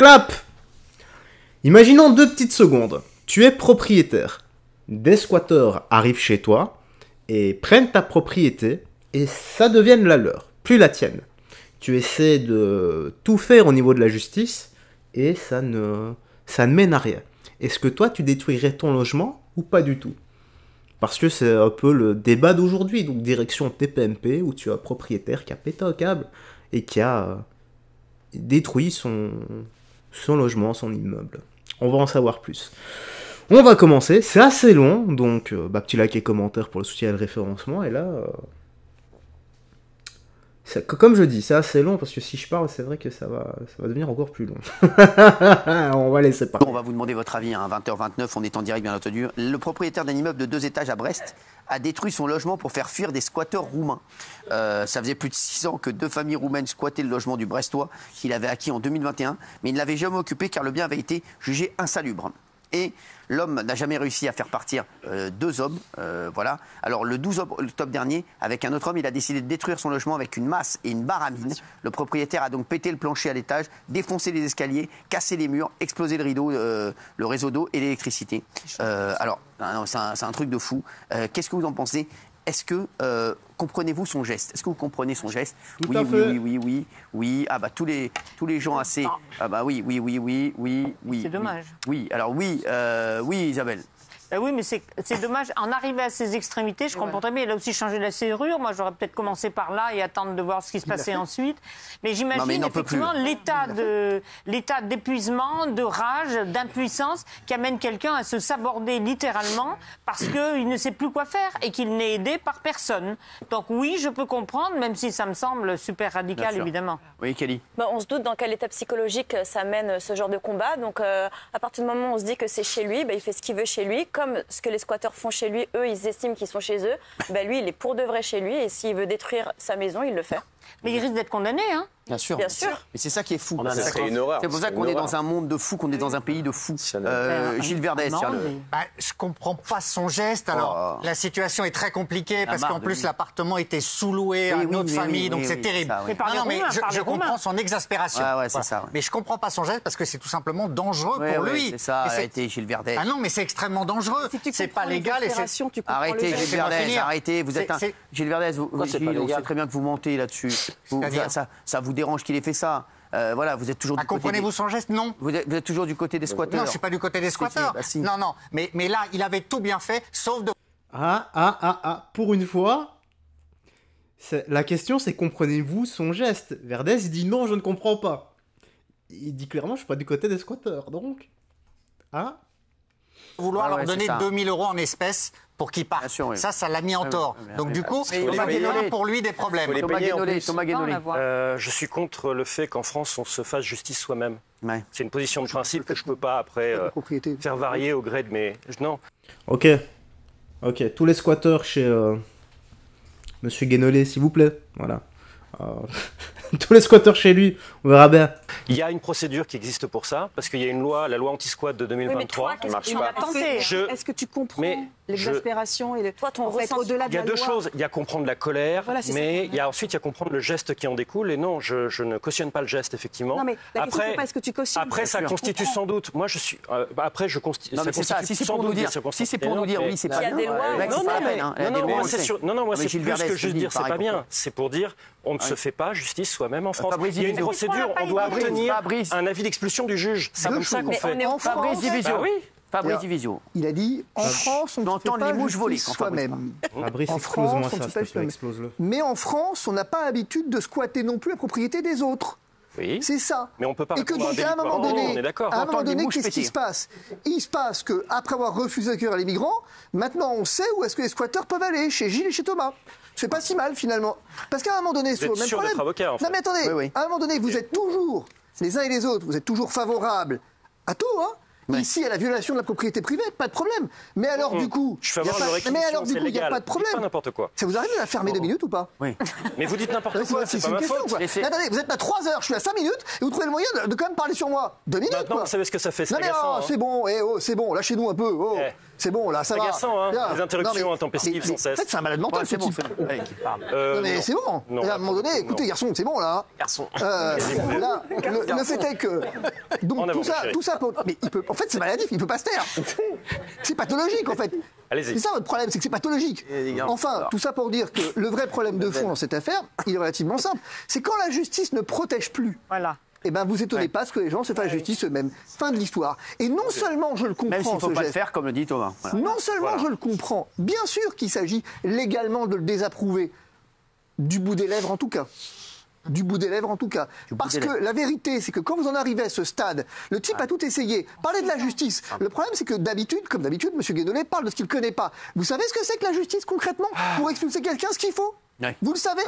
Clap! Imaginons 2 petites secondes. Tu es propriétaire. Des squatteurs arrivent chez toi et prennent ta propriété et ça devienne la leur, plus la tienne. Tu essaies de tout faire au niveau de la justice et ça ne mène à rien. Est-ce que toi, tu détruirais ton logement ou pas du tout? Parce que c'est un peu le débat d'aujourd'hui, donc direction TPMP, où tu as un propriétaire qui a pété un câble et qui a détruit son logement, son immeuble. On va en savoir plus. On va commencer, c'est assez long, donc petit like et commentaire pour le soutien et le référencement, et là... comme je dis, c'est assez long, parce que si je parle, c'est vrai que ça va devenir encore plus long. On va laisser parler. On va vous demander votre avis, hein, 20h29, on est en direct bien entendu. Le propriétaire d'un immeuble de 2 étages à Brest a détruit son logement pour faire fuir des squatteurs roumains. Ça faisait plus de 6 ans que 2 familles roumaines squattaient le logement du Brestois qu'il avait acquis en 2021, mais il ne l'avait jamais occupé car le bien avait été jugé insalubre. Et l'homme n'a jamais réussi à faire partir 2 hommes. Voilà. Alors le 12 octobre dernier, avec un autre homme, il a décidé de détruire son logement avec une masse et une barre à mine. Le propriétaire a donc pété le plancher à l'étage, défoncé les escaliers, cassé les murs, explosé le rideau, le réseau d'eau et l'électricité. Alors, c'est un truc de fou. Qu'est-ce que vous en pensez ? Est-ce que comprenez-vous son geste? Est-ce que vous comprenez son geste? Tout à fait. Oui. Ah bah tous les gens assez. Ah bah oui. C'est dommage. Oui, alors oui, Isabelle. Oui, mais c'est dommage. En arriver à ces extrémités, je comprends très bien. Il a aussi changé la serrure. Moi, j'aurais peut-être commencé par là et attendre de voir ce qui se passait ensuite. Mais j'imagine effectivement l'état d'épuisement, de rage, d'impuissance qui amène quelqu'un à se saborder littéralement parce qu'il ne sait plus quoi faire et qu'il n'est aidé par personne. Donc oui, je peux comprendre, même si ça me semble super radical, évidemment. Oui, Kelly. On se doute dans quel état psychologique ça mène ce genre de combat. Donc à partir du moment où on se dit que c'est chez lui, il fait ce qu'il veut chez lui. Comme ce que les squatteurs font chez lui, eux, ils estiment qu'ils sont chez eux. Lui, il est pour de vrai chez lui. Et s'il veut détruire sa maison, il le fait. Mais il risque d'être condamné, hein? Bien sûr. Bien sûr. Mais c'est ça qui est fou. C'est une horreur. C'est pour ça qu'on est dans un monde de fous, qu'on est dans un pays de fous. Gilles Verdez, je comprends pas son geste. Alors, la situation est très compliquée parce qu'en plus, l'appartement était sous-loué à une autre famille, donc c'est terrible. Mais je comprends son exaspération. C'est ça. Mais je comprends pas son geste parce que c'est tout simplement dangereux pour lui. C'est ça, arrêtez, Gilles Verdez. Ah non, mais c'est extrêmement dangereux. C'est pas légal. Arrêtez, Gilles Verdez, arrêtez. Vous êtes un... Gilles Verdez, on sait très bien que vous mentez là-dessus. Ça vous dérange qu'il ait fait ça. Voilà, vous êtes toujours du côté comprenez-vous son geste? Non. Vous êtes toujours du côté des squatteurs. Non, je suis pas du côté des squatteurs. Si. Non. Mais là, il avait tout bien fait, sauf de... Pour une fois, la question c'est comprenez-vous son geste? Verdez, il dit non, je ne comprends pas. Il dit clairement, je suis pas du côté des squatteurs, donc... Vouloir leur donner 2000 € en espèces pour qu'ils partent. Sûr, Ça l'a mis en tort. Donc du coup, il va avoir pour lui des problèmes. Thomas Guénolé. Je suis contre le fait qu'en France, on se fasse justice soi-même. Ouais. C'est une position de principe que je ne peux pas après faire varier au gré de mes... Non. Ok. Tous les squatteurs chez Monsieur Guénolé, s'il vous plaît. Voilà. Tous les squatteurs chez lui, on verra bien. Il y a une procédure qui existe pour ça, parce qu'il y a une loi, la loi anti-squat de 2023. Est-ce que tu comprends l'exaspération et toi, ton ressenti au-delà de la loi? Il y a deux choses. Il y a comprendre la colère, mais ensuite il y a comprendre le geste qui en découle. Et non, je ne cautionne pas le geste, effectivement. Non, mais la question, c'est pas est-ce que tu cautionnes. Après, ça constitue sans doute. Moi, je suis. Après, je constitue. Non, mais c'est ça. Si c'est pour nous dire, oui, c'est pas bien. Il y a des lois. Non, moi, c'est plus ce que je veux dire. C'est pas bien. C'est pour dire, on ne se fait pas justice soi-même en France. Il y a une procédure. On doit obtenir un avis d'expulsion du juge. C'est comme ça qu'on fait. Fabrice Divisio. Fabrice Divisio. Il a dit en France, on ne fait pas justice soi-même. Fabrice, En explose-moi France, on ça, ne s'il fait te pas plaît, explose-le. Mais en France, on n'a pas l'habitude de squatter non plus la propriété des autres. Oui. C'est ça. Mais on peut pas Et que répondre donc, à à un moment donné, on est d'accord. qu'est-ce qui se passe? Il se passe qu'après avoir refusé d'accueillir les migrants, maintenant on sait où est-ce que les squatteurs peuvent aller, chez Gilles et chez Thomas. C'est pas si mal finalement. Parce qu'à un moment donné, c'est le même problème. Avocat, en fait. Non mais attendez, à un moment donné, vous êtes toujours, les uns et les autres, vous êtes toujours favorables à tout, hein. Ici, il y a la violation de la propriété privée, pas de problème. Mais alors, du coup, il n'y a pas de problème. Pas n'importe quoi. Ça vous arrive de la fermer 2 minutes ou pas? Oui. Mais vous dites n'importe quoi, c'est pas ma faute. Attendez, vous êtes à 3 heures, je suis à 5 minutes, et vous trouvez le moyen de quand même parler sur moi. 2 minutes, Maintenant, quoi. vous savez ce que ça fait, c'est Non, mais agaçant. c'est bon, c'est bon, lâchez-nous un peu. C'est bon, là, ça va. Agaçant, hein, les interruptions intempestives sans cesse. En fait, c'est un malade mental, ce type. Non, mais c'est bon. À un moment donné, écoutez, garçon, c'est bon, là. Garçon. Là, le fait est que... Donc, tout ça... Mais en fait, c'est maladif, il peut pas se taire. C'est pathologique, en fait. Allez-y. C'est ça votre problème, c'est que c'est pathologique. Enfin, tout ça pour dire que le vrai problème de fond dans cette affaire, il est relativement simple. C'est quand la justice ne protège plus. Voilà. Eh bien, vous étonnez pas ce que les gens se fassent la justice eux-mêmes. Fin de l'histoire. Et non seulement je le comprends, même s'il ne faut pas le faire, comme le dit Thomas. Voilà. Non seulement je le comprends, bien sûr qu'il s'agit légalement de le désapprouver, du bout des lèvres en tout cas. Du bout des lèvres en tout cas. Parce que la vérité, c'est que quand vous en arrivez à ce stade, le type a tout essayé. Parlez de la justice. Le problème, c'est que d'habitude, comme d'habitude, M. Guédonnet parle de ce qu'il ne connaît pas. Vous savez ce que c'est que la justice concrètement pour expulser quelqu'un, ce qu'il faut? Vous le savez?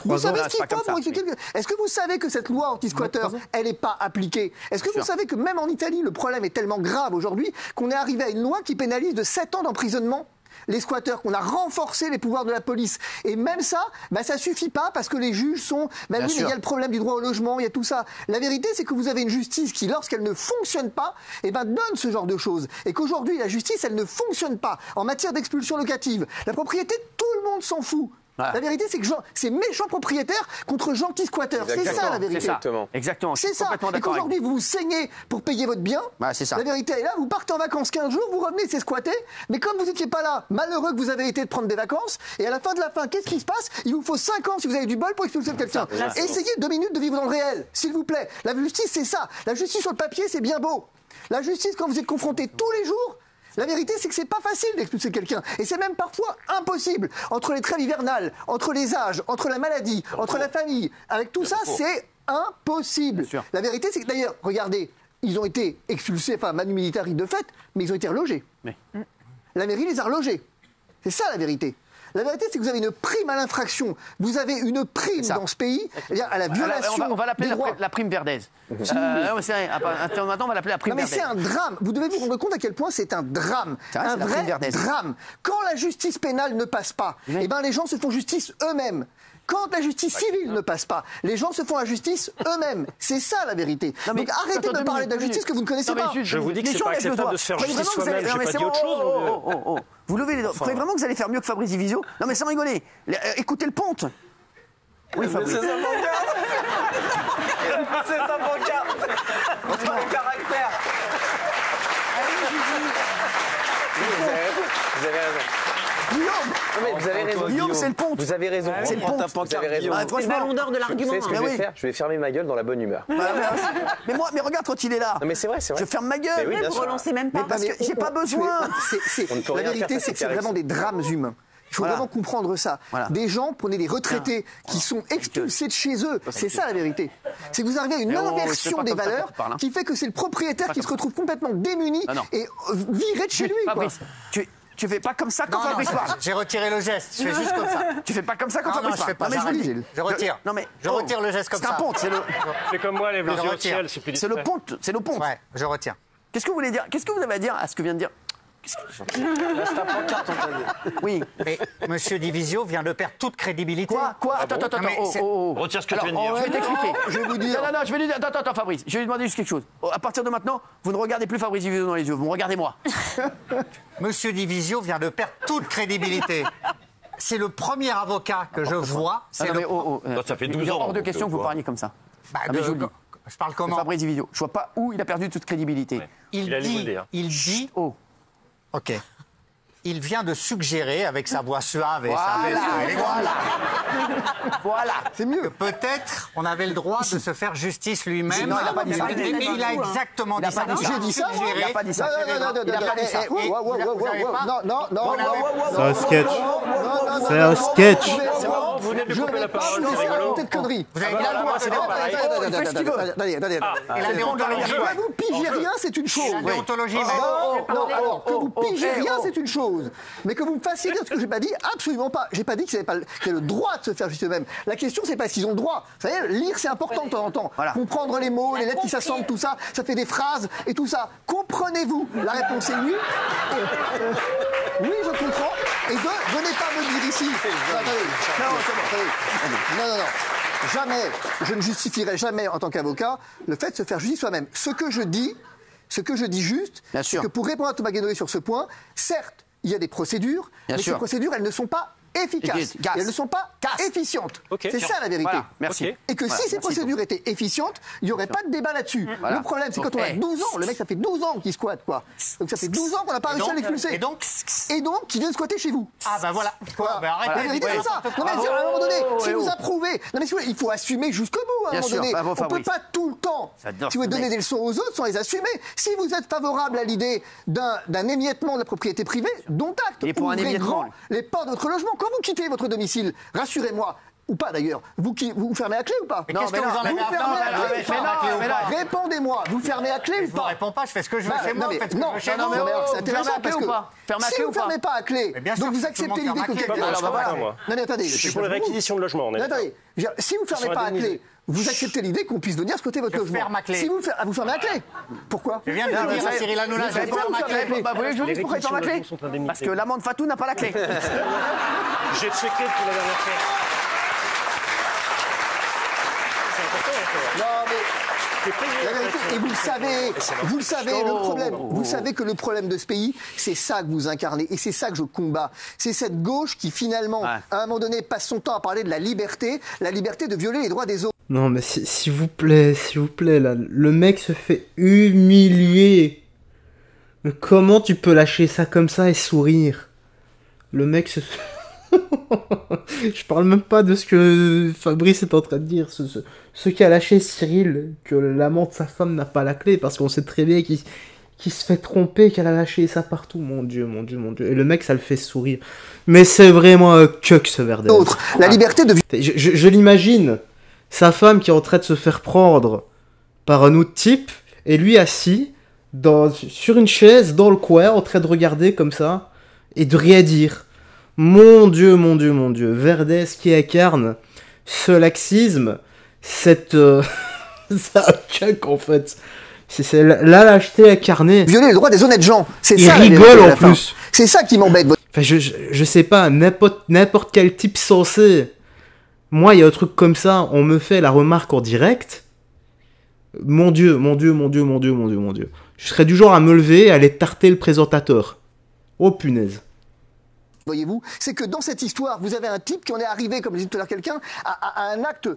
Vous savez ce qu'il faut pour expliquer? Est-ce que vous savez que cette loi anti-squatter, elle n'est pas appliquée? Est-ce que vous savez que même en Italie, le problème est tellement grave aujourd'hui qu'on est arrivé à une loi qui pénalise de 7 ans d'emprisonnement les squatteurs, qu'on a renforcé les pouvoirs de la police. Et même ça, ça suffit pas parce que les juges sont... oui, mais il y a le problème du droit au logement, il y a tout ça. La vérité, c'est que vous avez une justice qui, lorsqu'elle ne fonctionne pas, donne ce genre de choses. Et qu'aujourd'hui, la justice, elle ne fonctionne pas en matière d'expulsion locative. La propriété, tout le monde s'en fout. La vérité, c'est que c'est méchants propriétaires contre gentils squatteurs. C'est ça, la vérité. Exactement. C'est ça. Et qu'aujourd'hui, vous vous saignez pour payer votre bien. C'est ça. La vérité est là. Vous partez en vacances 15 jours, vous revenez, c'est squatté. Mais comme vous n'étiez pas là, malheureux que vous avez été de prendre des vacances, et à la fin de la fin, qu'est-ce qui se passe? Il vous faut 5 ans si vous avez du bol pour expulser quelqu'un. Essayez 2 minutes de vivre dans le réel, s'il vous plaît. La justice, c'est ça. La justice sur le papier, c'est bien beau. La justice, quand vous êtes confronté tous les jours, la vérité, c'est que c'est pas facile d'expulser quelqu'un. Et c'est même parfois impossible. Entre les trêves hivernales, entre les âges, entre la maladie, entre la famille, avec tout ça, c'est impossible. La vérité, c'est que d'ailleurs, regardez, ils ont été expulsés, Manu Militari de fait, mais ils ont été relogés. La mairie les a relogés. C'est ça la vérité. La vérité, c'est que vous avez une prime à l'infraction. Vous avez une prime dans ce pays à la violation. On va l'appeler la prime Verdez. Maintenant, on va l'appeler la prime Verdez. Mais c'est un drame. Vous devez vous rendre compte à quel point c'est un drame. Un vrai drame. Quand la justice pénale ne passe pas, les gens se font justice eux-mêmes. Quand la justice civile ne passe pas, les gens se font la justice eux-mêmes. C'est ça la vérité. Donc arrêtez de parler de la justice que vous ne connaissez pas. Je vous dis que c'est pas acceptable de se faire justice soi-même. J'ai pas dit autre chose. Vous levez les doigts. Vous croyez vraiment que vous allez faire mieux que Fabrice Divisio? Non mais sans rigoler. Écoutez le ponte. Oui, Fabrice. C'est sa pancarte. C'est sa pancarte. Le caractère. Vous avez raison. Guillaume, vous avez raison. Guillaume, c'est le ponte. Vous avez raison. C'est le ponte. Vous avez raison. C'est le ballon d'or de l'argument. Vous savez ce que je vais faire? Je vais fermer ma gueule dans la bonne humeur. Mais regarde quand il est là. Non mais c'est vrai. Je ferme ma gueule. Oui, vous relancez même pas. Mais parce que j'ai pas besoin. La vérité, c'est que c'est vraiment des drames humains. Il faut vraiment comprendre ça. Des gens, prenez des retraités qui sont expulsés de chez eux. C'est ça la vérité. C'est que vous arrivez à une inversion des valeurs qui fait que c'est le propriétaire qui se retrouve complètement démuni et viré de chez lui. Fabrice, tu fais pas comme ça quand Fabrice parle. J'ai retiré le geste. Je fais juste comme ça. Tu fais pas comme ça quand Fabrice parle. Je fais pas. Je retire. Je retire le geste comme ça. C'est un ponte. C'est comme moi, lève les yeux au ciel, c'est plus discret. C'est le ponte. Ouais, je retire. Qu'est-ce que vous voulez dire? Qu'est-ce que vous avez à dire à ce que vient de dire? Reste ta pancarte, on t'a dit. Oui. Mais Monsieur Divisio vient de perdre toute crédibilité. Quoi? Attends. Retire ce que tu viens de dire. Je vais t'expliquer. Je vais vous dire. Non, je vais lui dire. Attends, Fabrice. Je vais lui demander juste quelque chose. À partir de maintenant, vous ne regardez plus Fabrice Divisio dans les yeux. Vous me regardez moi. Monsieur Divisio vient de perdre toute crédibilité. C'est le premier avocat que je vois. Ça fait 12 ans. Hors de question que vous parliez comme ça. Je parle comment? Fabrice Divisio. Je vois pas où il a perdu toute crédibilité. Ouais. Il dit. Ok. Il vient de suggérer avec sa voix suave et sa veste élégante. Voilà. C'est mieux. Peut-être on avait le droit de se faire justice lui-même. Non, il n'a pas dit ça. Mais il a exactement dit ça. J'ai dit ça. Il n'a pas dit ça. Il n'a pas dit ça. Non. C'est un sketch. C'est un sketch. vous venez de lui couper la parole, c'est rigolo. raconter de conneries. Vous avez bien le droit de faire pareil. Attendez. La déontologie. Que vous pigez rien, c'est une chose. La déontologie, Non, alors, que vous pigez rien, c'est une chose. Mais que vous me fassiez dire ce que j'ai pas dit, absolument pas. J'ai pas dit qu'ils avaient le droit de se faire justice eux-mêmes. La question, c'est pas s'ils ont le droit. Vous savez, lire, c'est important de temps en temps. Comprendre les mots, les lettres qui s'assemblent, tout ça, ça fait des phrases et tout ça. Comprenez-vous? La réponse est oui. Oui, je comprends. Et venez pas me dire ici. Non. Jamais, je ne justifierai jamais en tant qu'avocat le fait de se faire justice soi-même. Ce que je dis juste, c'est que pour répondre à Thomas Guénolé sur ce point, certes, il y a des procédures, mais ces procédures, elles ne sont pas efficaces. Et elles ne sont pas efficientes. C'est ça la vérité. Voilà, merci. Et que si ces procédures étaient efficientes, il n'y aurait pas de débat là-dessus. Le problème, c'est quand on a 12 ans, le mec, ça fait 12 ans qu'il squatte, quoi. Donc ça fait 12 ans qu'on n'a pas réussi à l'expulser. Et donc, qu'il vient squatter chez vous. Ah bah voilà. Arrêtez. La vérité, c'est ça. Non, mais à un moment donné, si vous approuvez, non mais si vous voulez, il faut assumer jusqu'au bout à un moment donné. On ne peut pas tout le temps, si vous donnez des leçons aux autres sans les assumer. Si vous êtes favorable à l'idée d'un émiettement de la propriété privée, dont acte. Et pour un émiettement, les portes de votre logement, quand vous quittez votre domicile, rassurez-moi, ou pas d'ailleurs, vous fermez à clé ou pas? Mais qu'est-ce que vous en avez à faire? Répondez-moi, vous fermez à clé ou pas? Je ne réponds pas, je fais ce que je veux chez moi. Non, c'est intéressant parce que si vous ne fermez pas à clé, donc vous acceptez l'idée que quelqu'un... Non mais attendez, je suis pour les réquisitions de logement. Attendez, si vous ne fermez pas à clé, vous acceptez l'idée qu'on puisse venir squatter votre logement. Ferme à clé. Si vous fermez à clé. Pourquoi? Je viens de le dire à Cyril Hanouna, je ferme à clé. Vous voulez que je vous dise pourquoi il ferme à clé? Parce que l'amende Fatou n'a pas la clé. J'ai checké pour la dernière fois. C'est important encore. Non mais... La vérité, et vous le savez, le problème, vous savez que le problème de ce pays, c'est ça que vous incarnez, et c'est ça que je combats. C'est cette gauche qui finalement, à un moment donné, passe son temps à parler de la liberté de violer les droits des autres. Non mais s'il vous plaît, là, le mec se fait humilier. Mais comment tu peux lâcher ça comme ça et sourire? Le mec se... Je parle même pas de ce que Fabrice est en train de dire, ce qui a lâché Cyril, que l'amant de sa femme n'a pas la clé, parce qu'on sait très bien qu'il se fait tromper, qu'elle a lâché ça partout, mon Dieu. Et le mec, ça le fait sourire. Mais c'est vraiment un cuck, ce Verdez. La liberté de... Je l'imagine, sa femme qui est en train de se faire prendre par un autre type, et lui assis sur une chaise, dans le coin, en train de regarder comme ça, et de rien dire. Mon Dieu. Verdez qui incarne ce laxisme, cette... c'est un cuck en fait. C'est la lâcheté incarnée. Violer les droits des honnêtes gens. C'est il ça. Il rigole en plus. C'est ça qui m'embête. Enfin, je sais pas, n'importe quel type sensé. Moi, il y a un truc comme ça, on me fait la remarque en direct. Mon Dieu. Je serais du genre à me lever et à aller tarter le présentateur. Oh punaise. Voyez-vous, c'est que dans cette histoire, vous avez un type qui en est arrivé, comme le disait tout à l'heure quelqu'un, à un acte...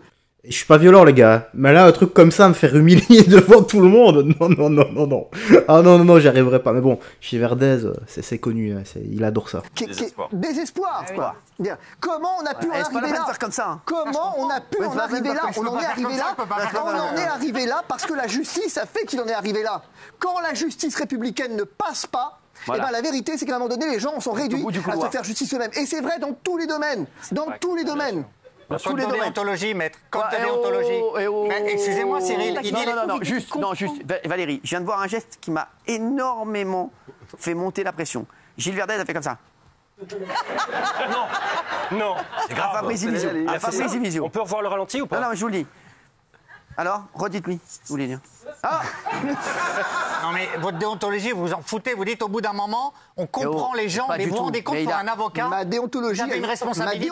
Je suis pas violent, les gars. Mais là, un truc comme ça, me faire humilier devant tout le monde. Non. Ah non, j'y arriverai pas. Mais bon, chez Verdez, c'est connu. Il adore ça. Désespoir, quoi. Bien. Comment on a pu en arriver là? Comment on a pu en arriver là? On en est arrivé là parce que la justice a fait qu'il en est arrivé là. Quand la justice républicaine ne passe pas, voilà. Et ben la vérité, c'est qu'à un moment donné, les gens sont réduits à se faire justice eux-mêmes. Et c'est vrai dans tous les domaines. Dans tous les domaines. Code de déontologie, maître. Code de déontologie. Excusez-moi, Cyril. Non, juste, Valérie, je viens de voir un geste qui m'a énormément fait monter la pression. Gilles Verdez a fait comme ça. Non. C'est grave. À Fabrice Ivisio. On peut revoir le ralenti ou pas? Non, je vous le dis. Alors, redites-lui, vous voulez dire. Ah non mais votre déontologie, vous vous en foutez, vous dites au bout d'un moment, on comprend les gens, mais vous vous rendez compte pour un avocat, ma déontologie, une responsabilité,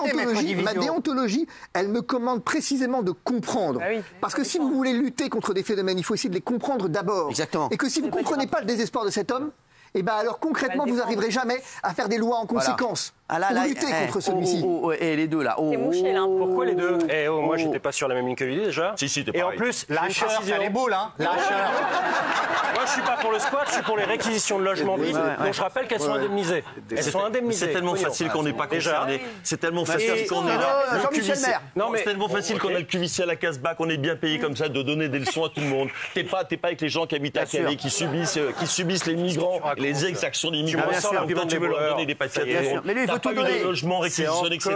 ma déontologie, elle me commande précisément de comprendre. Parce que si vous voulez lutter contre des phénomènes, il faut essayer de les comprendre d'abord. Exactement. Et que si vous ne comprenez pas le désespoir de cet homme, et ben alors concrètement, vous n'arriverez jamais à faire des lois en conséquence. Voilà. Pour lutter contre celui-ci. Et les deux là. Pourquoi les deux? Moi, j'étais pas sur la même ligne que lui déjà. Si, t'es pareil. Et en plus, lâcheur, ça les boules, hein. Lâcheur. Moi, je suis pas pour le squat, je suis pour les réquisitions de logements vides. Donc, je rappelle qu'elles sont indemnisées. Elles sont indemnisées. C'est tellement facile qu'on n'est pas concerné. C'est tellement facile qu'on est là. C'est tellement facile qu'on a le QVC à la casse-bac, on est bien payé comme ça, de donner des leçons à tout le monde. T'es pas avec les gens qui habitent à Calais, qui subissent les migrants, les exactions des migrants. Toi, tu veux leur donner des papiers à tout le monde. Mais lui, il faut tout donner. Des logements réquisitionnés, etc.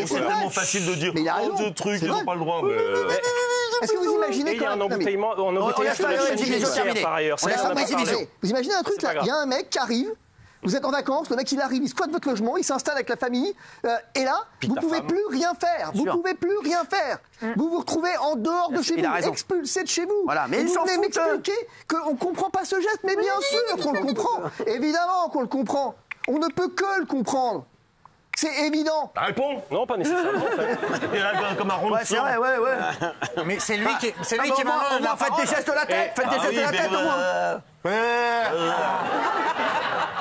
C'est tellement facile de dire deux trucs, ils n'ont pas le droit. Est-ce que vous imaginez il y a un embouteillement sur la chaîne judiciaire par ailleurs. Vous imaginez un truc là, il y a un mec qui arrive, vous êtes en vacances, le mec il arrive, il squatte votre logement, il s'installe avec la famille, et là, vous pouvez plus rien faire. Vous pouvez plus rien faire. Vous vous retrouvez en dehors de chez vous, expulsé de chez vous. Voilà, mais et ils vous s'en venez foutent. m'expliquer qu'on comprend pas ce geste, mais bien sûr qu'on le comprend. Évidemment qu'on le comprend. On ne peut que le comprendre. C'est évident. Réponds. Non, pas nécessairement en fait. Comme un rond de C'est vrai, ouais. Mais c'est lui qui m'a Faites des gestes de la tête, faites des gestes de la tête au moins.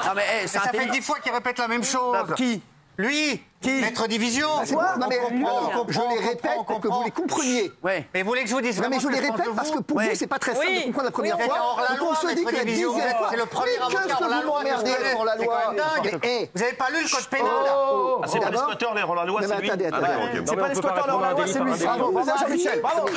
Non mais ça fait 10 fois qu'il répète la même chose. Qui? Lui, Maître Division. Non mais je les répète pour que vous les compreniez. Ouais. Mais vous voulez que je vous dise Non mais je les répète parce que pour vous c'est pas très simple de comprendre la première fois. Donc on se dit que la dixième fois, c'est le premier avocat hors la loi. hors la loi. Vous avez pas lu le code pénal? C'est pas les squatteurs, les hors la loi, c'est lui. Attendez. C'est pas les squatteurs hors la loi, c'est lui. Bravo, Jean-Michel, bravo.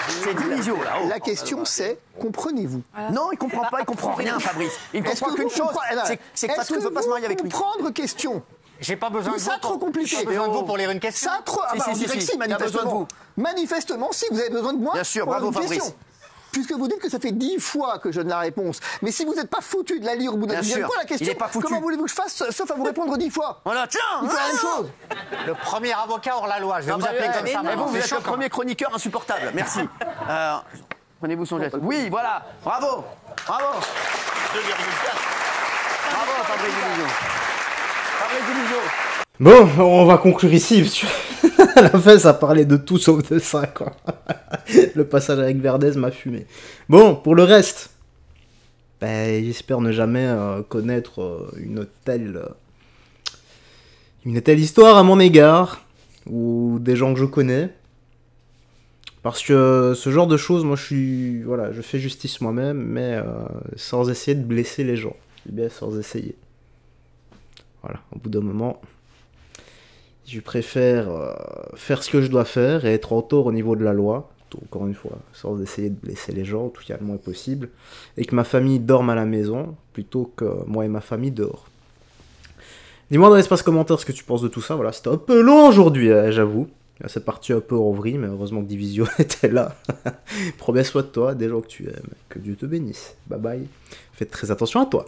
C'est Divisio là. La question c'est, comprenez-vous? Non, il comprend pas, il comprend rien, Fabrice. Il comprend qu'une chose, c'est que Fatou ne veut pas se marier avec lui. Comprendre question. J'ai pas besoin de vous. Ça trop compliqué. J'ai besoin de vous pour lire une question. Ça trop. Si, manifestement. Manifestement, si vous avez besoin de moi. Bien sûr, bravo Fabrice. Puisque vous dites que ça fait 10 fois que je donne la réponse. Mais si vous n'êtes pas foutu de la lire au bout de la 10e fois, la question, comment voulez-vous que je fasse, sauf à vous répondre 10 fois? Voilà, tiens. Il faut la même chose. Le premier avocat hors la loi, je vais vous appeler comme ça. Mais vous êtes le premier chroniqueur insupportable. Merci. Prenez-vous son geste. Oui, voilà. Bravo. Bravo. Bravo, Fabrice Divisio. Fabrice Divisio. Bon, on va conclure ici, parce que à la fin, ça parlait de tout sauf de ça, quoi. Le passage avec Verdez m'a fumé. Bon, pour le reste, j'espère ne jamais connaître une telle histoire à mon égard, ou des gens que je connais. Parce que ce genre de choses, moi je fais justice moi-même, mais sans essayer de blesser les gens. Je dis bien sans essayer. Voilà, au bout d'un moment... Je préfère faire ce que je dois faire et être en tort au niveau de la loi, encore une fois, sans essayer de blesser les gens, tout le moins possible, et que ma famille dorme à la maison, plutôt que moi et ma famille dehors. Dis-moi dans l'espace commentaire ce que tu penses de tout ça, voilà, c'était un peu long aujourd'hui, j'avoue. C'est parti un peu en vrille, mais heureusement que Divisio était là. Prends bien soin de toi, des gens que tu aimes, que Dieu te bénisse. Bye bye, faites très attention à toi.